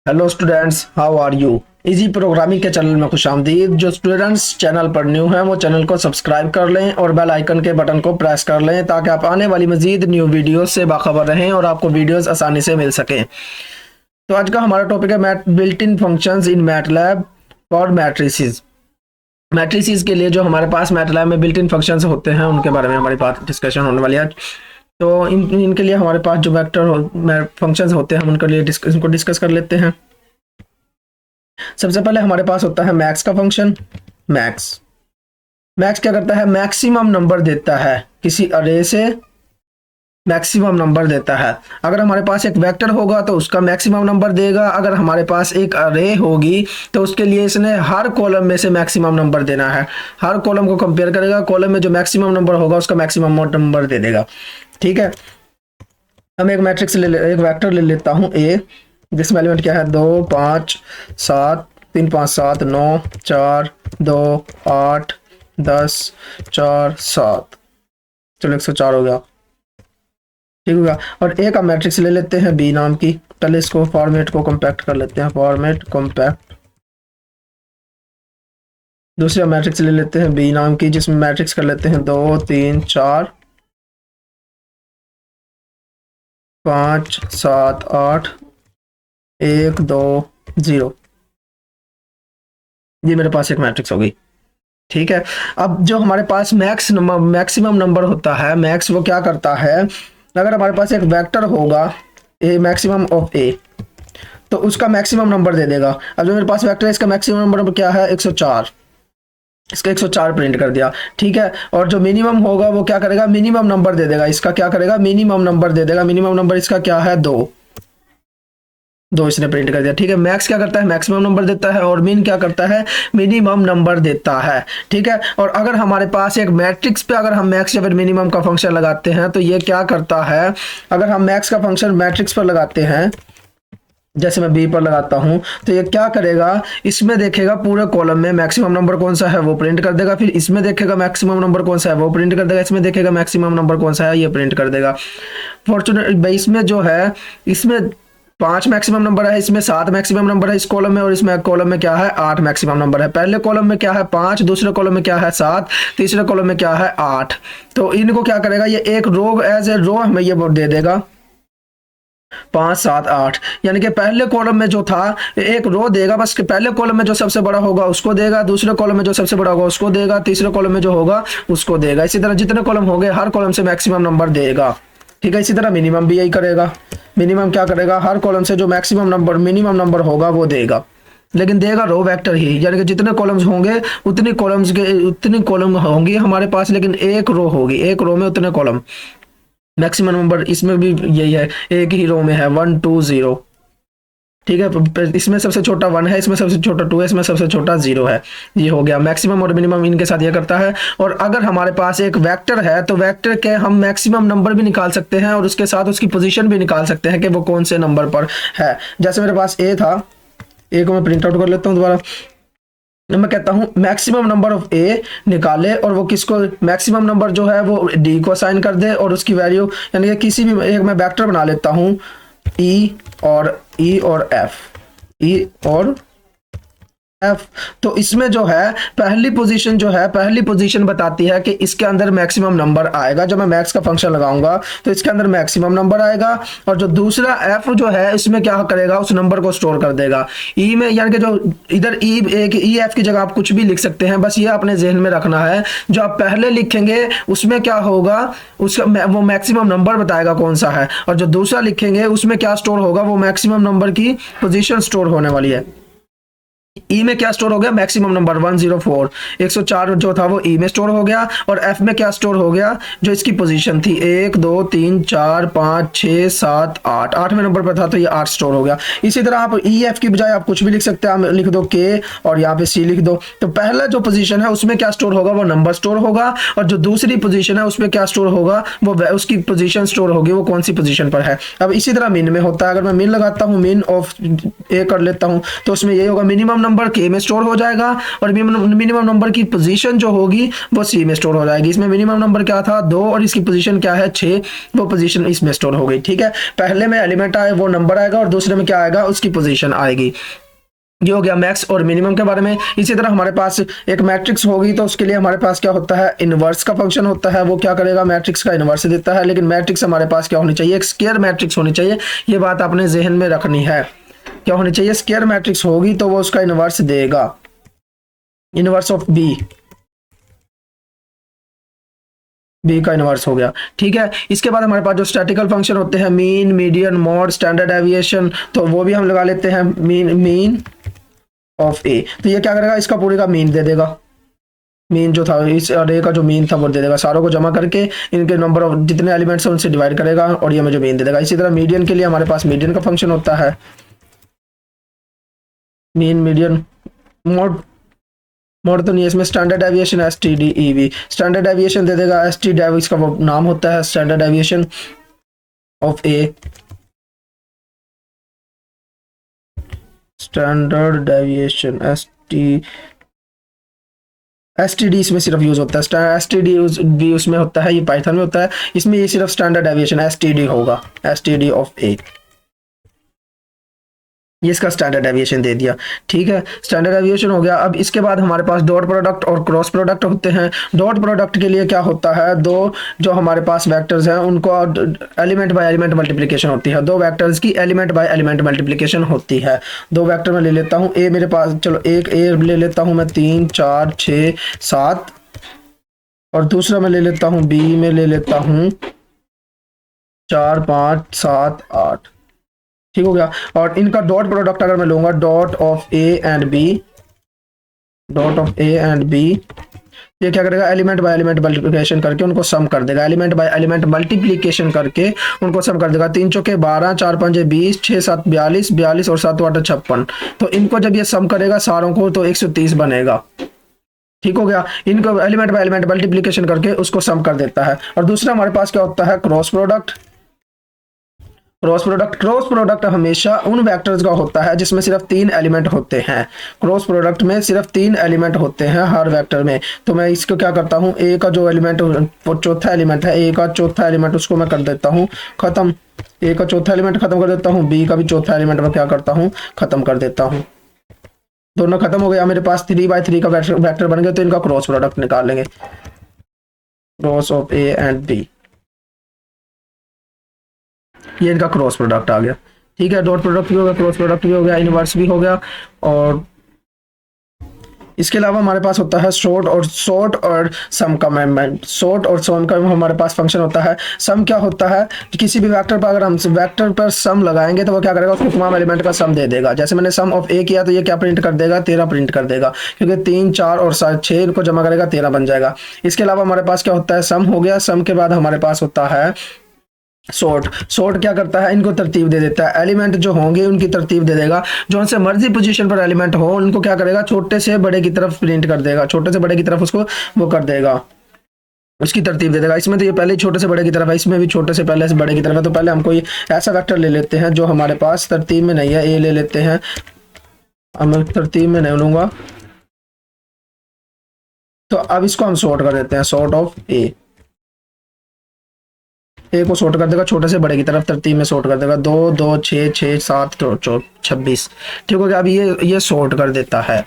Hello students, how are you. Easy programming के channel में खुशामदीद। जो स्टूडेंट्स चैनल पर न्यू हैं वो चैनल को सब्सक्राइब कर लें और बेल आइकन के बटन को प्रेस कर लें ताकि आप आने वाली मजीद न्यू वीडियोस से बाखबर रहें और आपको वीडियोस आसानी से मिल सकें। तो आज का हमारा टॉपिक है mat built in functions in MATLAB for matrices. Matrices के लिए जो हमारे पास मैटलैब में बिल्ट इन फंक्शंस होते हैं उनके बारे में हमारी बात डिस्कशन होने वाली है। तो इनके लिए हमारे पास जो वेक्टर फंक्शंस होते हैं हम उनके लिए इनको डिस्कस कर लेते हैं। सबसे पहले हमारे पास होता है मैक्स का फंक्शन। मैक्स मैक्स क्या करता है, मैक्सिमम नंबर देता है किसी अरे से, मैक्सिमम नंबर देता है। अगर हमारे पास एक वेक्टर होगा तो उसका मैक्सिमम नंबर देगा। अगर हमारे पास एक अरे होगी तो उसके लिए इसने हर कॉलम में से मैक्सिमम नंबर देना है। हर कॉलम को कंपेयर करेगा, कॉलम में जो मैक्सिमम नंबर होगा उसका मैक्सिमम नंबर दे देगा। ठीक है, हम एक मैट्रिक्स एक वेक्टर ले लेता हूं ए, जिसमें एलिमेंट क्या है 2 5 7 3 5 7 9 4 2 8 10 4 7। चलो 104 हो गया, ठीक होगा। और ए का मैट्रिक्स ले लेते हैं बी नाम की। पहले इसको फॉर्मेट को कॉम्पैक्ट कर लेते हैं, फॉर्मेट कॉम्पैक्ट। दूसरा मैट्रिक्स ले लेते हैं बी नाम की, जिसमें मैट्रिक्स कर लेते हैं 2 3 4 5 7 8 1 2 0। ये मेरे पास एक मैट्रिक्स हो गई। ठीक है, अब जो हमारे पास मैक्सिमम नंबर होता है, मैक्स वो क्या करता है, अगर हमारे पास एक वेक्टर होगा ए मैक्सिमम ऑफ ए तो उसका मैक्सिमम नंबर दे देगा। अब जो मेरे पास वेक्टर है इसका मैक्सिमम नंबर क्या है 104, इसका 104 प्रिंट कर दिया। ठीक है, और जो मिनिमम होगा वो क्या करेगा, मिनिमम नंबर दे देगा। इसका क्या करेगा, मिनिमम नंबर दे देगा। मिनिमम नंबर इसका क्या है 2 इसने प्रिंट कर दिया। ठीक है, मैक्स क्या करता है, मैक्सिमम नंबर देता है, और मिन क्या करता है, मिनिमम नंबर देता है। ठीक है, और अगर हमारे पास एक मैट्रिक्स पे अगर हम मैक्स या फिर मिनिमम का फंक्शन लगाते हैं तो ये क्या करता है, अगर हम मैक्स का फंक्शन मैट्रिक्स पर लगाते हैं, जैसे मैं बी पर लगाता हूं, तो ये क्या करेगा, इसमें देखेगा पूरे कॉलम में मैक्सिमम नंबर कौन सा है वो प्रिंट कर देगा। फिर इसमें देखेगा मैक्सिमम नंबर कौन सा है वो प्रिंट कर देगा। इसमें देखेगा मैक्सिमम नंबर कौन सा है ये प्रिंट कर देगा। फॉर्चुनेट इसमें जो है, इसमें 5 मैक्सिमम नंबर है, इसमें 7 मैक्सिमम नंबर है इस कॉलम में, और इसमें कॉलम में क्या है 8 मैक्सिमम नंबर है। पहले कॉलम में क्या है 5, दूसरे कॉलम में क्या है 7, तीसरे कॉलम में क्या है 8। तो इनको क्या करेगा, ये एक रो एज ए रो हमें ये दे देगा 5 7 8, यानी कि पहले कॉलम में जो था एक रो देगा, बस पहले कॉलम में जो सबसे बड़ा होगा उसको देगा, दूसरे कॉलम में जो सबसे बड़ा होगा उसको देगा, तीसरे कॉलम में जो होगा उसको देगा। इसी तरह जितने कॉलम हो गए हर कॉलम से मैक्सिमम नंबर देगा। ठीक है, इसी तरह मिनिमम भी यही करेगा। मिनिमम क्या करेगा, हर कॉलम से जो मैक्सिमम नंबर मिनिमम नंबर होगा वो देगा, लेकिन देगा रो वेक्टर ही, यानी कि जितने कॉलम्स होंगे उतनी कॉलम होंगी हमारे पास, लेकिन एक रो होगी, एक रो में उतने कॉलम। मैक्सिमम नंबर इसमें भी यही है, एक ही रो में है 1 2 0। ठीक है, इसमें सबसे छोटा 1 है, इसमें सबसे छोटा 2 है, इसमें सबसे छोटा 0 है। ये हो गया मैक्सिमम और मिनिमम, इनके साथ ये करता है। और अगर हमारे पास एक वेक्टर है तो वेक्टर के हम मैक्सिमम नंबर भी निकाल सकते हैं और उसके साथ उसकी पोजीशन भी निकाल सकते हैं कि वो कौन से नंबर पर है। जैसे मेरे पास ए था, ए को मैं प्रिंट आउट कर लेता हूँ दोबारा। मैं कहता हूं मैक्सिमम नंबर ऑफ ए निकाले, और वो किसको, मैक्सिमम नंबर जो है वो डी को असाइन कर दे, और उसकी वैल्यू यानी कि किसी भी एक मैं वेक्टर बना लेता हूं ई और एफ। तो इसमें जो है पहली पोजीशन बताती है कि इसके अंदर मैक्सिमम नंबर आएगा। जब मैं मैक्स का फंक्शन लगाऊंगा तो इसके अंदर मैक्सिमम नंबर आएगा, और जो दूसरा एफ जो है इसमें क्या करेगा, उस नंबर को स्टोर कर देगा ई में। यानी कि जो इधर ई एफ की जगह आप कुछ भी लिख सकते हैं, बस ये अपने जहन में रखना है। जो आप पहले लिखेंगे उसमें क्या होगा, उसका वो मैक्सिमम नंबर बताएगा कौन सा है, और जो दूसरा लिखेंगे उसमें क्या स्टोर होगा, वो मैक्सिमम नंबर की पोजीशन स्टोर होने वाली है। ई में क्या स्टोर हो गया, मैक्सिमम नंबर 104, 104 जो था वो ई में स्टोर हो गया, और एफ में क्या स्टोर हो गया, जो इसकी पोजीशन थी 1 2 3 4 5 6 7 8, 8वें नंबर पर था तो ये 8 स्टोर हो गया। इसी तरह आप ई एफ की बजाय आप कुछ भी लिख सकते हैं, आप लिख दो के और यहाँ पे सी लिख दो। तो पहला जो पोजीशन है उसमें क्या स्टोर होगा, वो नंबर स्टोर होगा, और जो दूसरी पोजीशन है उसमें क्या स्टोर होगा, वो उसकी पोजीशन स्टोर होगी, वो कौन सी पोजीशन पर है। अब इसी तरह मिन में होता है, अगर मैं मिन लगाता हूँ, मिन ऑफ ए कर लेता हूँ, तो उसमें ये होगा मिनिमम नंबर के में स्टोर हो जाएगा और मिनिमम नंबर की पोजीशन जो होगी वो सी में स्टोर हो जाएगी। इसमें मिनिमम नंबर क्या था 2 और इसकी पोजीशन क्या है 6, वो पोजीशन इसमें स्टोर हो गई। ठीक है, पहले में एलिमेंट आए वो नंबर आएगा और दूसरे में क्या आएगा उसकी पोजीशन आएगी। ये हो गया मैक्स और मिनिमम के बारे में। इसी तरह हमारे पास एक मैट्रिक्स होगी तो उसके लिए हमारे पास क्या होता है इनवर्स का फंक्शन होता है, वो क्या करेगा मैट्रिक्स का इनवर्स देता है। लेकिन मैट्रिक्स हमारे पास क्या होनी चाहिए, एक स्क्वायर मैट्रिक्स होनी चाहिए, ये बात आपने जहन में रखनी है। क्या होनी चाहिए, स्क्वायर मैट्रिक्स होगी तो वो उसका इनवर्स देगा, इनवर्स ऑफ बी का इनवर्स हो गया। ठीक है, इसके बाद हमारे पास जो स्टैटिकल फंक्शन होते हैं mean, median, mod, standard deviation, तो वो भी हम लगा लेते हैं मीन ऑफ ए। तो ये क्या करेगा, इसका पूरे का मीन दे देगा, मीन जो था इस अरे का जो मीन था वो दे देगा, सारों को जमा करके इनके नंबर ऑफ जितने एलिमेंट्स हैं उनसे डिवाइड करेगा और ये मुझे मीन दे देगा। इसी तरह मीडियन के लिए हमारे पास मीडियन का फंक्शन होता है मीन, मीडियन, मॉड तो नहीं है इसमें, standard deviation STDEV, standard deviation दे देगा STDEV, इसका वो नाम होता है standard deviation of A, standard deviation STD इसमें सिर्फ यूज होता है, STD भी उसमें होता है, ये पाइथन में होता है, इसमें ये सिर्फ स्टैंडर्ड डेविएशन STD होगा, STD ऑफ ए, ये इसका स्टैंडर्ड डेविएशन दे दिया। ठीक है, स्टैंडर्ड डेविएशन हो गया। अब इसके बाद हमारे पास डॉट प्रोडक्ट और क्रॉस प्रोडक्ट होते हैं। डॉट प्रोडक्ट के लिए क्या होता है, दो जो हमारे पास वेक्टर्स हैं उनको एलिमेंट बाय एलिमेंट मल्टीप्लिकेशन होती है, दो वेक्टर्स की एलिमेंट बाय एलिमेंट मल्टीप्लिकेशन होती है। दो वेक्टर में ले लेता हूँ, ए मेरे पास, चलो एक ए ले लेता हूँ मैं 3 4 6 7 और दूसरा मैं ले लेता हूँ बी में ले लेता हूँ 4 5 7 8। ठीक हो गया, और इनका डॉट प्रोडक्ट अगर मैं लूंगा dot of A and B, dot of A and B, ये क्या करेगा एलिमेंट बाय एलिमेंट मल्टीप्लिकेशन करके उनको सम कर देगा, एलिमेंट बाय एलिमेंट मल्टीप्लिकेशन करके उनको सम कर देगा। 3 चौके 12, 4 5 20, 6 7 42, 42 और 7 8 56। तो इनको जब ये सम करेगा सारों को तो 130 बनेगा। ठीक हो गया, इनको एलिमेंट बाय एलिमेंट मल्टीप्लिकेशन करके उसको सम कर देता है। और दूसरा हमारे पास क्या होता है क्रॉस प्रोडक्ट। क्रॉस प्रोडक्ट हमेशा उन वेक्टर्स का होता है जिसमें सिर्फ 3 एलिमेंट होते हैं। क्रॉस प्रोडक्ट में सिर्फ 3 एलिमेंट होते हैं हर वेक्टर में। तो मैं इसको क्या करता हूँ, ए का जो एलिमेंट चौथा एलिमेंट है, ए का चौथा एलिमेंट उसको मैं कर देता हूँ खत्म, ए का चौथा एलिमेंट खत्म कर देता हूँ, बी का भी चौथा एलिमेंट मैं क्या करता हूँ खत्म कर देता हूँ। दोनों खत्म हो गया, मेरे पास 3 by 3 का वेक्टर बन गया। तो इनका क्रॉस प्रोडक्ट निकालेंगे, cross of A and B, ये इनका क्रॉस प्रोडक्ट आ गया। ठीक है, डॉट प्रोडक्ट भी हो गया, क्रॉस प्रोडक्ट भी हो गया, इनवर्स भी हो गया। और इसके अलावा हमारे पास होता है सॉर्ट और सम का मेंबर्स। सॉर्ट और सम का हमारे पास फंक्शन होता है। सम क्या होता है, किसी भी वेक्टर पर अगर हम वेक्टर पर सम लगाएंगे तो वो क्या करेगा, उसको तमाम एलिमेंट का सम दे देगा। जैसे मैंने सम ऑफ ए किया तो ये क्या प्रिंट कर देगा, 13 प्रिंट कर देगा, क्योंकि 3 4 और 6 इनको जमा करेगा 13 बन जाएगा। इसके अलावा हमारे पास क्या होता है, सम हो गया। सम के बाद हमारे पास होता है सॉर्ट क्या करता है, इनको तरतीब दे देता है, एलिमेंट जो होंगे उनकी तरतीब दे देगा, जो उनसे मर्जी पोजीशन पर एलिमेंट हो उनको क्या करेगा छोटे से बड़े की तरफ प्रिंट कर देगा, छोटे से बड़े की तरफ उसको वो कर देगा, उसकी तरतीब दे देगा। इसमें तो ये पहले छोटे से बड़े की तरफ है, इसमें भी छोटे से पहले से बड़े की तरफ है। तो पहले हम कोई ऐसा वेक्टर ले लेते हैं जो हमारे पास तरतीब में नहीं है, ए ले लेते हैं, हम तरतीब में नहीं लूंगा। तो अब इसको हम सॉर्ट कर देते हैं, सॉर्ट ऑफ ए को सॉर्ट कर देगा छोटे से बड़े की तरफ, तरतीब में सॉर्ट कर देगा 2 2 6 6 7 26। ठीक हो गया, अब ये सॉर्ट कर देता है।